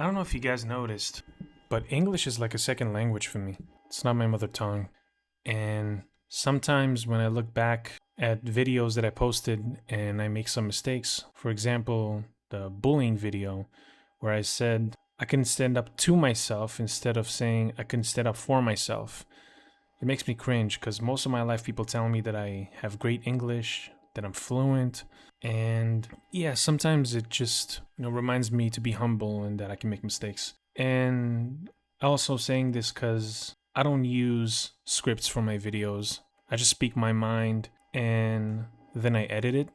I don't know if you guys noticed, but English is like a second language for me. It's not my mother tongue. And sometimes when I look back at videos that I posted and I make some mistakes, for example, the bullying video where I said I couldn't stand up to myself instead of saying I couldn't stand up for myself. It makes me cringe because most of my life people tell me that I have great English, that I'm fluent, and yeah, sometimes it just reminds me to be humble and that I can make mistakes. And also saying this because I don't use scripts for my videos. I just speak my mind and then I edit it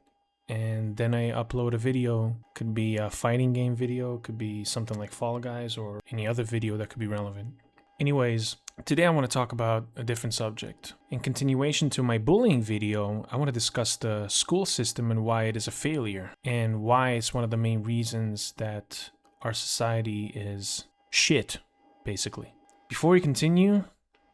and then I upload a video. Could be a fighting game video, could be something like Fall Guys or any other video that could be relevant. Anyways, today I want to talk about a different subject. In continuation to my bullying video, I want to discuss the school system and why it is a failure and why it's one of the main reasons that our society is shit, basically. Before we continue,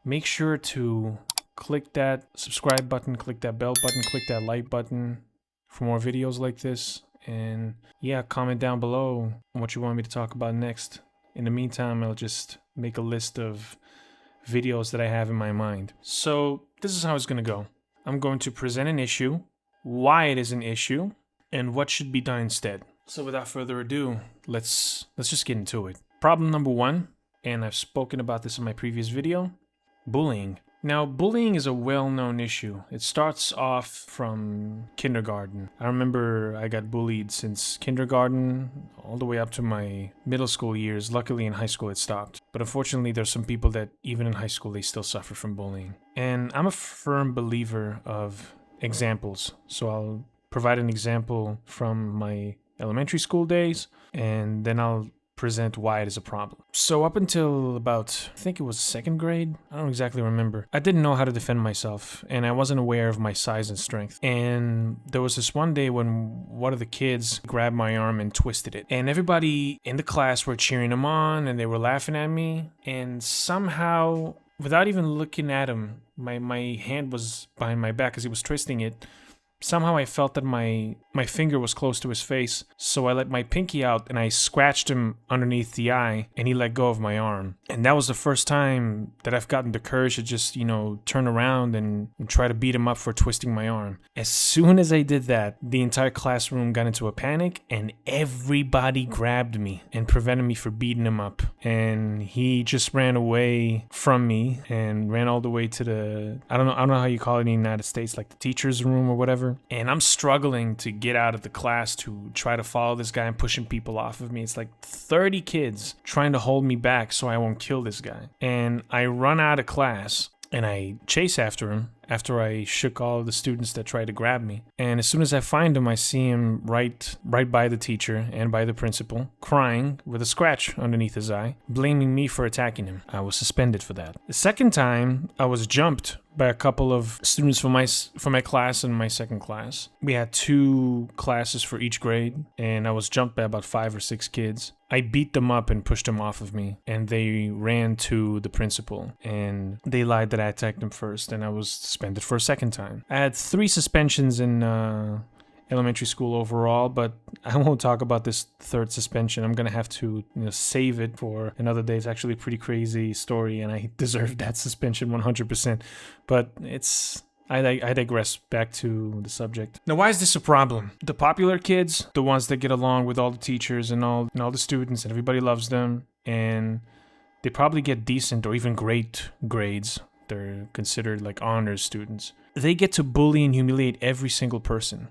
make sure to click that subscribe button, click that bell button, click that like button for more videos like this. And yeah, comment down below what you want me to talk about next. In the meantime, I'll just make a list of videos that I have in my mind. So this is how it's going to go. I'm going to present an issue, why it is an issue, and what should be done instead. So without further ado, let's just get into it. Problem number one, and I've spoken about this in my previous video, bullying. Now, bullying is a well-known issue. It starts off from kindergarten. I remember I got bullied since kindergarten all the way up to my middle school years. Luckily, in high school, it stopped. But unfortunately, there's some people that even in high school, they still suffer from bullying. And I'm a firm believer of examples. So I'll provide an example from my elementary school days, and then I'll present why it is a problem. So up until about, I think it was second grade, I don't exactly remember, I didn't know how to defend myself and I wasn't aware of my size and strength. And there was this one day when one of the kids grabbed my arm and twisted it. And everybody in the class were cheering him on and they were laughing at me. And somehow, without even looking at him, my hand was behind my back as he was twisting it. Somehow I felt that my finger was close to his face, so I let my pinky out and I scratched him underneath the eye and he let go of my arm. And that was the first time that I've gotten the courage to just, turn around and try to beat him up for twisting my arm. As soon as I did that, the entire classroom got into a panic and everybody grabbed me and prevented me from beating him up. And he just ran away from me and ran all the way to the, I don't know how you call it in the United States, like the teacher's room or whatever. And I'm struggling to get out of the class to try to follow this guy and pushing people off of me. It's like 30 kids trying to hold me back so I won't kill this guy. And I run out of class and I chase after him after I shook all of the students that tried to grab me. And as soon as I find him, I see him right by the teacher and by the principal, crying with a scratch underneath his eye, blaming me for attacking him. I was suspended for that. The second time, I was jumped by a couple of students from my class and my second class. We had 2 classes for each grade, and I was jumped by about 5 or 6 kids. I beat them up and pushed them off of me, and they ran to the principal, and they lied that I attacked them first, and I was suspended for a second time. I had 3 suspensions in elementary school overall, but I won't talk about this third suspension. I'm gonna have to save it for another day. It's actually a pretty crazy story, and I deserve that suspension 100%. But I digress. Back to the subject. Now, why is this a problem? The popular kids, the ones that get along with all the teachers and all the students, and everybody loves them, and they probably get decent or even great grades. They're considered like honors students. They get to bully and humiliate every single person.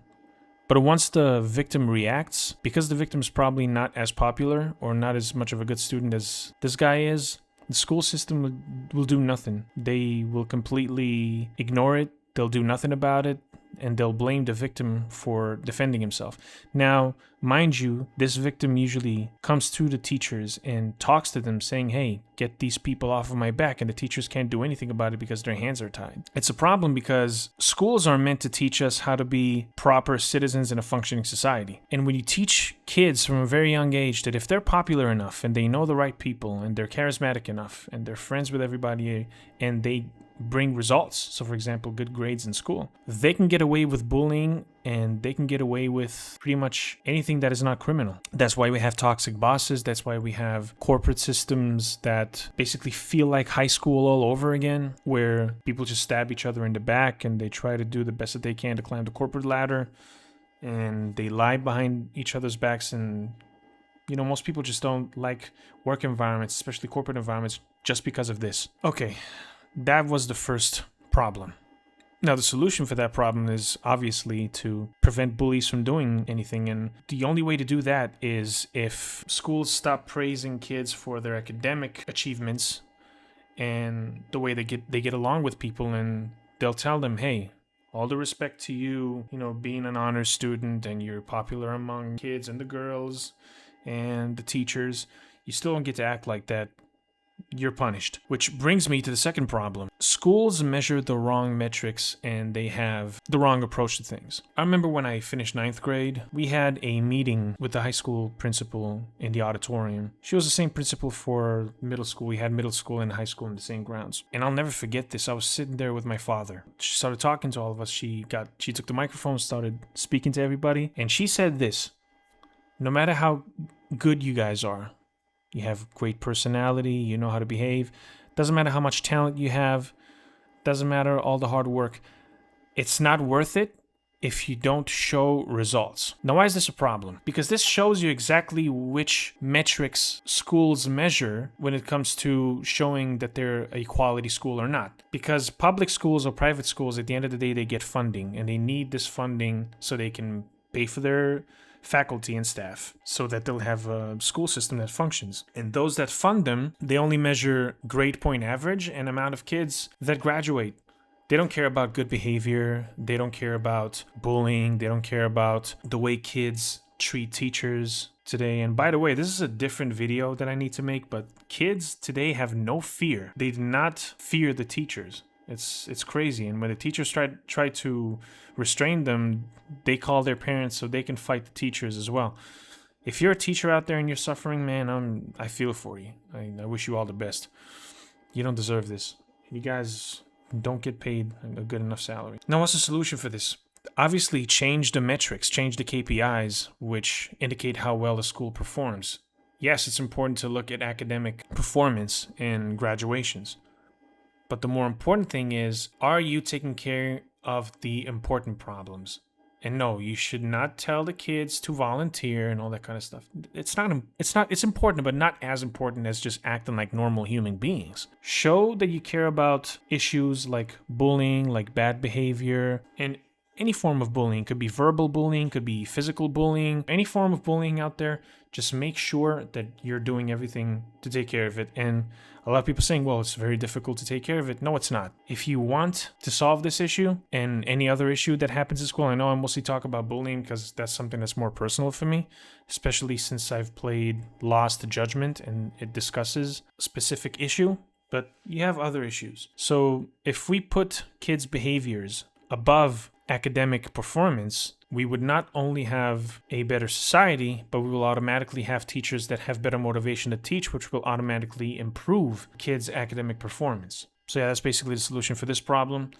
But once the victim reacts, because the victim's probably not as popular or not as much of a good student as this guy is, the school system will do nothing. They will completely ignore it. They'll do nothing about it, and they'll blame the victim for defending himself. Now, mind you, this victim usually comes to the teachers and talks to them saying, hey, get these people off of my back, and the teachers can't do anything about it because their hands are tied. It's a problem because schools are meant to teach us how to be proper citizens in a functioning society. And when you teach kids from a very young age that if they're popular enough and they know the right people and they're charismatic enough and they're friends with everybody and they bring results, so for example, good grades in school, they can get away with bullying and they can get away with pretty much anything that is not criminal. That's why we have toxic bosses. That's why we have corporate systems that basically feel like high school all over again, where people just stab each other in the back and they try to do the best that they can to climb the corporate ladder, and they lie behind each other's backs. And most people just don't like work environments, especially corporate environments, just because of this. Okay, that was the first problem. Now, the solution for that problem is obviously to prevent bullies from doing anything. And the only way to do that is if schools stop praising kids for their academic achievements and the way they get along with people, and they'll tell them, hey, all the respect to you, being an honors student and you're popular among kids and the girls and the teachers, you still don't get to act like that. You're punished. Which brings me to the second problem. Schools measure the wrong metrics and they have the wrong approach to things. I remember when I finished 9th grade, we had a meeting with the high school principal in the auditorium. She was the same principal for middle school. We had middle school and high school in the same grounds. And I'll never forget this. I was sitting there with my father. She started talking to all of us. She took the microphone, started speaking to everybody, and she said this: no matter how good you guys are, you have great personality, you know how to behave, doesn't matter how much talent you have, doesn't matter all the hard work, it's not worth it if you don't show results. Now, why is this a problem? Because this shows you exactly which metrics schools measure when it comes to showing that they're a quality school or not. Because public schools or private schools, at the end of the day, they get funding, and they need this funding so they can pay for their faculty and staff, so that they'll have a school system that functions. And those that fund them, they only measure grade point average and amount of kids that graduate. They don't care about good behavior. They don't care about bullying. They don't care about the way kids treat teachers today. And by the way, this is a different video that I need to make, but kids today have no fear. They do not fear the teachers. It's crazy. And when the teachers try to restrain them, they call their parents so they can fight the teachers as well. If you're a teacher out there and you're suffering, man, I feel for you. I wish you all the best. You don't deserve this. You guys don't get paid a good enough salary. Now, what's the solution for this? Obviously, change the metrics, change the KPIs, which indicate how well the school performs. Yes, it's important to look at academic performance and graduations. But the more important thing is, are you taking care of the important problems? And no, you should not tell the kids to volunteer and all that kind of stuff. It's important, but not as important as just acting like normal human beings. Show that you care about issues like bullying, like bad behavior, and any form of bullying. Could be verbal bullying, could be physical bullying, any form of bullying out there. Just make sure that you're doing everything to take care of it. And a lot of people saying, well, it's very difficult to take care of it. No, it's not. If you want to solve this issue and any other issue that happens at school, I know I mostly talk about bullying because that's something that's more personal for me, especially since I've played Lost Judgment and it discusses a specific issue, but you have other issues. So if we put kids' behaviors above academic performance, we would not only have a better society, but we will automatically have teachers that have better motivation to teach, which will automatically improve kids' academic performance. So yeah, that's basically the solution for this problem.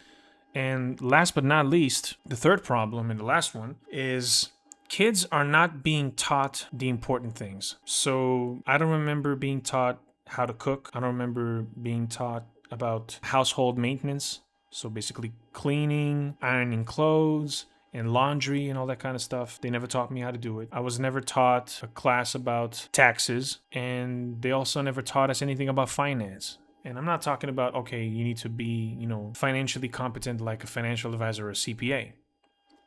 And last but not least, the third problem and the last one is kids are not being taught the important things. So I don't remember being taught how to cook. I don't remember being taught about household maintenance. So basically cleaning, ironing clothes, and laundry and all that kind of stuff. They never taught me how to do it. I was never taught a class about taxes, and they also never taught us anything about finance. And I'm not talking about, okay, you need to be, financially competent like a financial advisor or a CPA.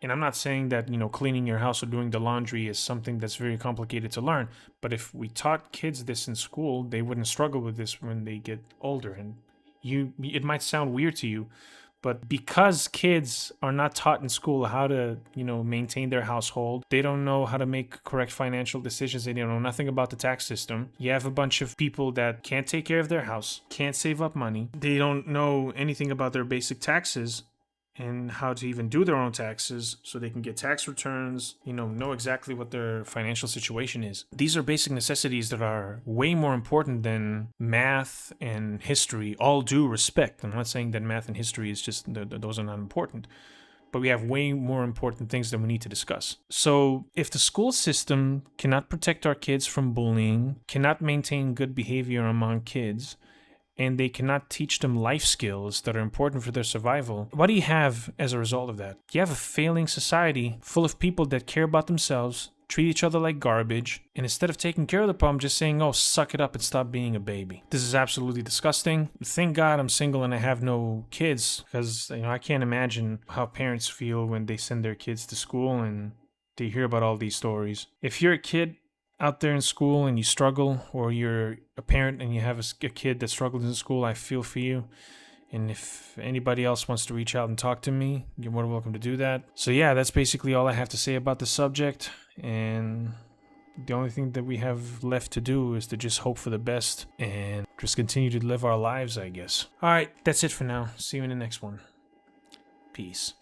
And I'm not saying that, cleaning your house or doing the laundry is something that's very complicated to learn. But if we taught kids this in school, they wouldn't struggle with this when they get older. And it might sound weird to you, but because kids are not taught in school how to, maintain their household, they don't know how to make correct financial decisions. They don't know nothing about the tax system. You have a bunch of people that can't take care of their house, can't save up money. They don't know anything about their basic taxes and how to even do their own taxes so they can get tax returns, know exactly what their financial situation is. These are basic necessities that are way more important than math and history. All due respect. I'm not saying that math and history is just, those are not important. but we have way more important things that we need to discuss. So if the school system cannot protect our kids from bullying, cannot maintain good behavior among kids, and they cannot teach them life skills that are important for their survival, what do you have as a result of that? You have a failing society full of people that care about themselves, treat each other like garbage, and instead of taking care of the problem, just saying, oh, suck it up and stop being a baby. This is absolutely disgusting. Thank God I'm single and I have no kids, because I can't imagine how parents feel when they send their kids to school and they hear about all these stories. If you're a kid out there in school and you struggle, or you're a parent and you have a kid that struggles in school, I feel for you. And if anybody else wants to reach out and talk to me, you're more than welcome to do that. So yeah, that's basically all I have to say about the subject. And the only thing that we have left to do is to just hope for the best and just continue to live our lives, I guess. All right, that's it for now. See you in the next one. Peace.